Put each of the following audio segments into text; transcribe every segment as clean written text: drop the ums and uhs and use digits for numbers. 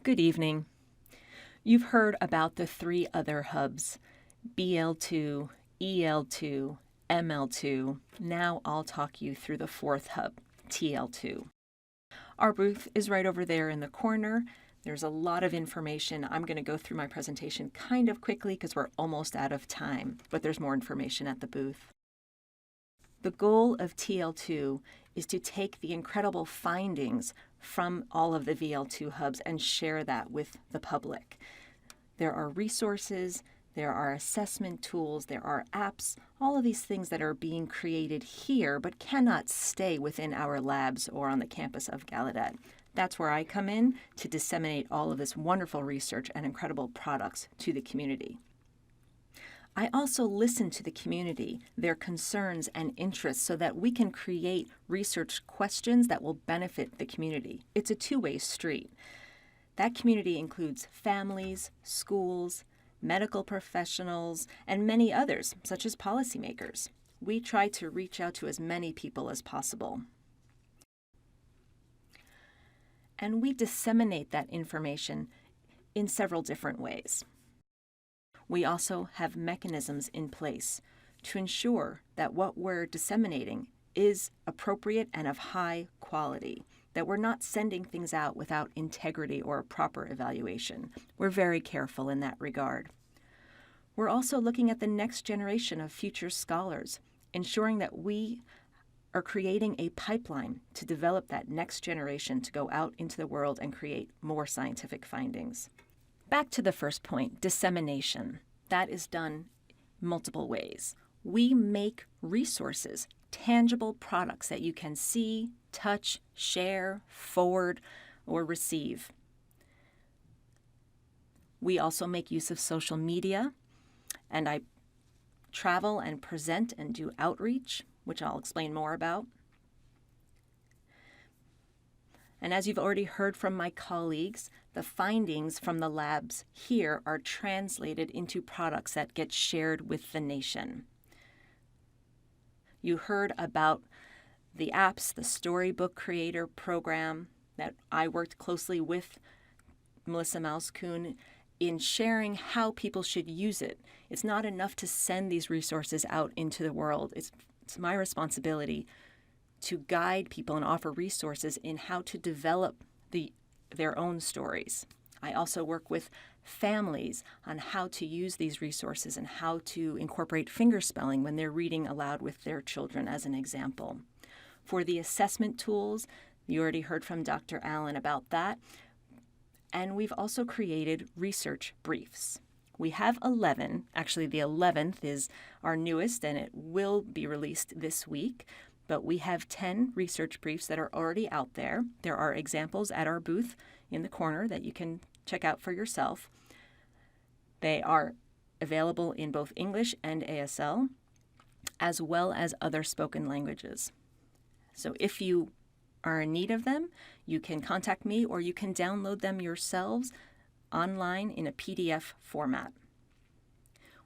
Good evening. You've heard about the three other hubs, BL2, EL2, ML2. Now I'll talk you through the fourth hub, TL2. Our booth is right over there in the corner. There's a lot of information. I'm going to go through my presentation kind of quickly because we're almost out of time, but there's more information at the booth. The goal of TL2 is to take the incredible findings from all of the VL2 hubs and share that with the public. There are resources, there are assessment tools, there are apps, all of these things that are being created here but cannot stay within our labs or on the campus of Gallaudet. That's where I come in to disseminate all of this wonderful research and incredible products to the community. I also listen to the community, their concerns and interests, so that we can create research questions that will benefit the community. It's a two-way street. That community includes families, schools, medical professionals, and many others, such as policymakers. We try to reach out to as many people as possible. And we disseminate that information in several different ways. We also have mechanisms in place to ensure that what we're disseminating is appropriate and of high quality, that we're not sending things out without integrity or a proper evaluation. We're very careful in that regard. We're also looking at the next generation of future scholars, ensuring that we are creating a pipeline to develop that next generation to go out into the world and create more scientific findings. Back to the first point, dissemination. That is done multiple ways. We make resources, tangible products that you can see, touch, share, forward, or receive. We also make use of social media, and I travel and present and do outreach, which I'll explain more about. And as you've already heard from my colleagues, the findings from the labs here are translated into products that get shared with the nation. You heard about the apps, the Storybook Creator program that I worked closely with Melissa Mouse-Kuhn in sharing how people should use it. It's not enough to send these resources out into the world. It's my responsibility to guide people and offer resources in how to develop their own stories. I also work with families on how to use these resources and how to incorporate fingerspelling when they're reading aloud with their children, as an example. For the assessment tools, you already heard from Dr. Allen about that. And we've also created research briefs. We have 11. Actually, the 11th is our newest, and it will be released this week. But we have 10 research briefs that are already out there. There are examples at our booth in the corner that you can check out for yourself. They are available in both English and ASL, as well as other spoken languages. So if you are in need of them, you can contact me or you can download them yourselves online in a PDF format.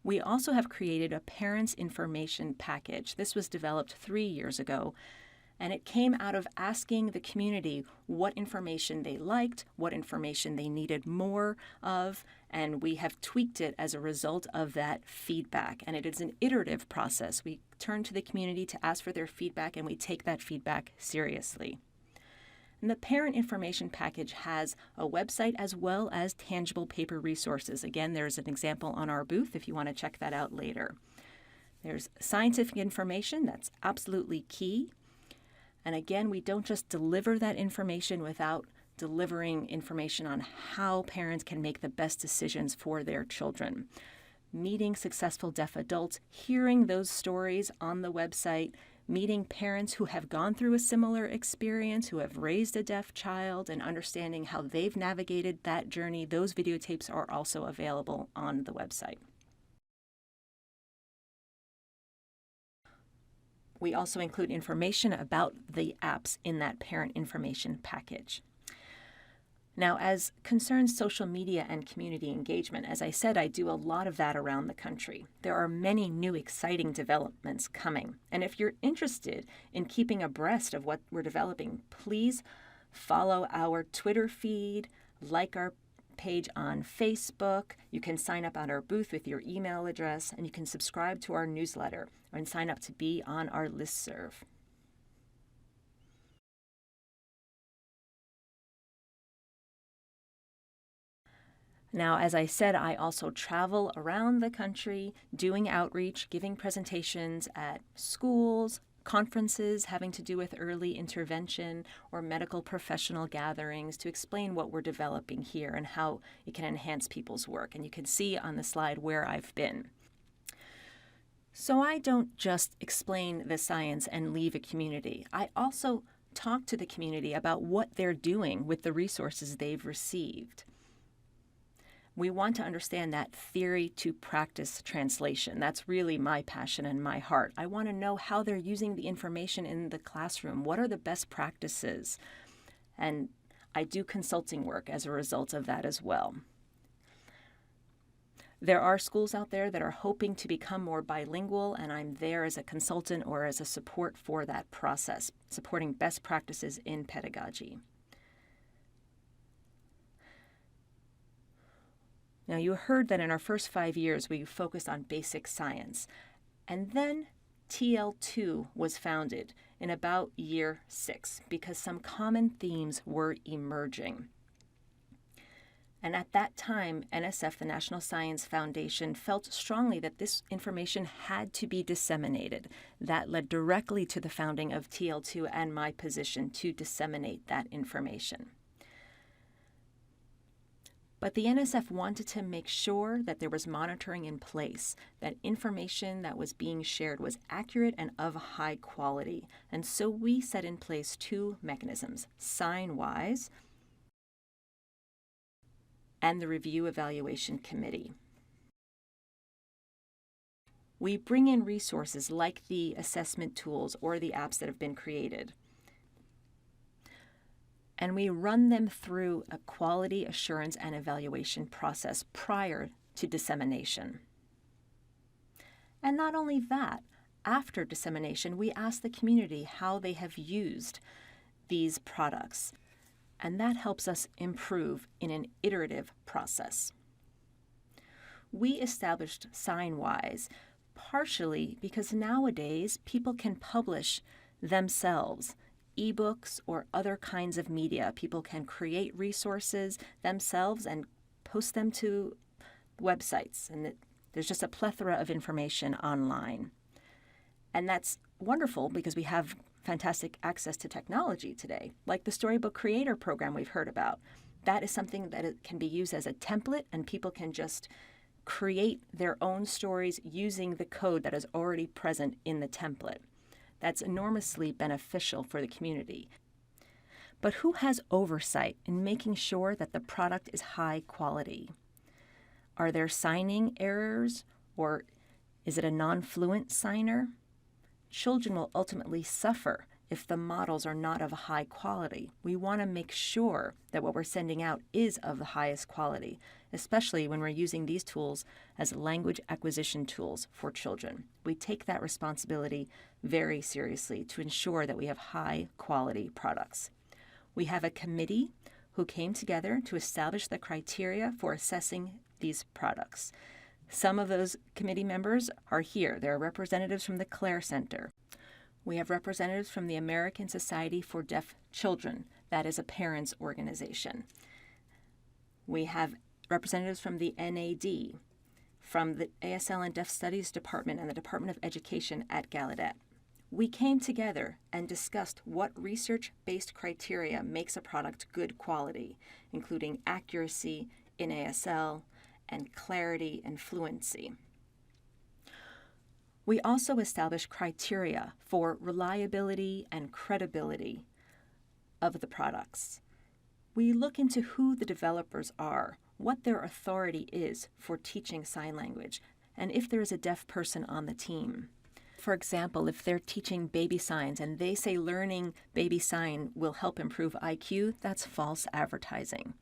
We also have created a parents' information package. This was developed 3 years ago, and it came out of asking the community what information they liked, what information they needed more of, and we have tweaked it as a result of that feedback. And it is an iterative process. We turn to the community to ask for their feedback, and we take that feedback seriously. And the parent information package has a website as well as tangible paper resources. Again, there's an example on our booth if you want to check that out later. There's scientific information that's absolutely key. And again, we don't just deliver that information without delivering information on how parents can make the best decisions for their children. Meeting successful deaf adults, hearing those stories on the website, meeting parents who have gone through a similar experience, who have raised a deaf child, and understanding how they've navigated that journey. Those videotapes are also available on the website. We also include information about the apps in that parent information package. Now, as concerns social media and community engagement, as I said, I do a lot of that around the country. There are many new exciting developments coming. And if you're interested in keeping abreast of what we're developing, please follow our Twitter feed, like our page on Facebook. You can sign up on our booth with your email address, and you can subscribe to our newsletter and sign up to be on our listserv. Now, as I said, I also travel around the country doing outreach, giving presentations at schools, conferences having to do with early intervention, or medical professional gatherings to explain what we're developing here and how it can enhance people's work. And you can see on the slide where I've been. So I don't just explain the science and leave a community. I also talk to the community about what they're doing with the resources they've received. We want to understand that theory to practice translation. That's really my passion and my heart. I want to know how they're using the information in the classroom. What are the best practices? And I do consulting work as a result of that as well. There are schools out there that are hoping to become more bilingual, and I'm there as a consultant or as a support for that process, supporting best practices in pedagogy. Now, you heard that in our first 5 years, we focused on basic science. And then TL2 was founded in about year 6 because some common themes were emerging. And at that time, NSF, the National Science Foundation, felt strongly that this information had to be disseminated. That led directly to the founding of TL2 and my position to disseminate that information. But the NSF wanted to make sure that there was monitoring in place, that information that was being shared was accurate and of high quality. And so we set in place 2 mechanisms, SignWise and the Review Evaluation Committee. We bring in resources like the assessment tools or the apps that have been created, and we run them through a quality assurance and evaluation process prior to dissemination. And not only that, after dissemination, we ask the community how they have used these products, and that helps us improve in an iterative process. We established SignWise partially because nowadays people can publish themselves ebooks or other kinds of media. People can create resources themselves and post them to websites, and there's just a plethora of information online. And that's wonderful because we have fantastic access to technology today, like the Storybook Creator program we've heard about. That is something that it can be used as a template, and people can just create their own stories using the code that is already present in the template. That's enormously beneficial for the community. But who has oversight in making sure that the product is high quality? Are there signing errors, or is it a non-fluent signer? Children will ultimately suffer if the models are not of a high quality. We want to make sure that what we're sending out is of the highest quality, especially when we're using these tools as language acquisition tools for children. We take that responsibility very seriously to ensure that we have high quality products. We have a committee who came together to establish the criteria for assessing these products. Some of those committee members are here. There are representatives from the Clare Center. We have representatives from the American Society for Deaf Children. That is a parents' organization. We have representatives from the NAD, from the ASL and Deaf Studies Department and the Department of Education at Gallaudet. We came together and discussed what research-based criteria makes a product good quality, including accuracy in ASL and clarity and fluency. We also established criteria for reliability and credibility of the products. We look into who the developers are, what their authority is for teaching sign language, and if there is a deaf person on the team. For example, if they're teaching baby signs and they say learning baby sign will help improve IQ, that's false advertising.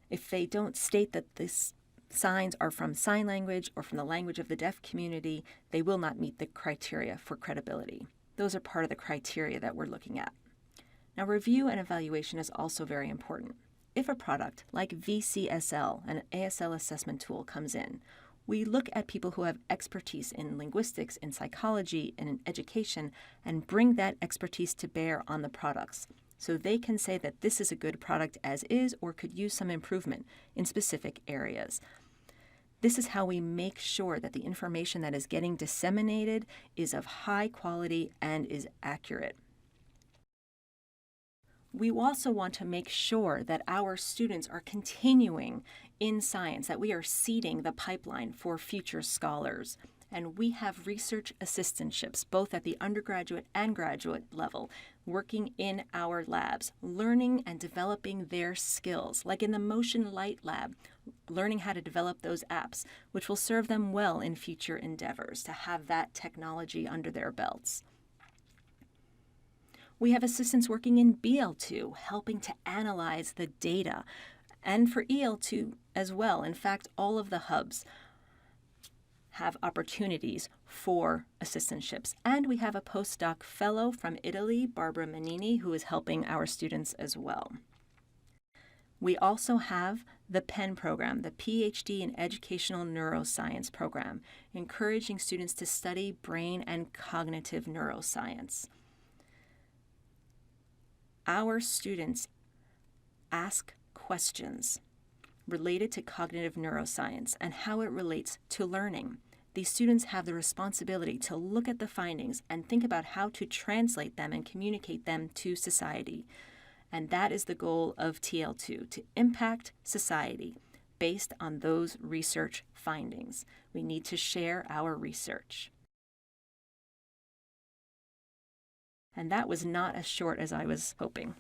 If they don't state that these signs are from sign language or from the language of the deaf community, they will not meet the criteria for credibility. Those are part of the criteria that we're looking at. Now, review and evaluation is also very important. if a product like VCSL, an ASL assessment tool, comes in, we look at people who have expertise in linguistics, in psychology, and in education, and bring that expertise to bear on the products. So they can say that this is a good product as is or could use some improvement in specific areas. This is how we make sure that the information that is getting disseminated is of high quality and is accurate. We also want to make sure that our students are continuing in science, that we are seeding the pipeline for future scholars. And we have research assistantships, both at the undergraduate and graduate level, working in our labs, learning and developing their skills, like in the Motion Light Lab, learning how to develop those apps, which will serve them well in future endeavors, to have that technology under their belts. We have assistants working in BL2, helping to analyze the data, and for EL2 as well. In fact, all of the hubs have opportunities for assistantships. And we have a postdoc fellow from Italy, Barbara Manini, who is helping our students as well. We also have the PEN program, the PhD in Educational Neuroscience program, encouraging students to study brain and cognitive neuroscience. Our students ask questions related to cognitive neuroscience and how it relates to learning. These students have the responsibility to look at the findings and think about how to translate them and communicate them to society. And that is the goal of TL2, to impact society based on those research findings. We need to share our research. And that was not as short as I was hoping.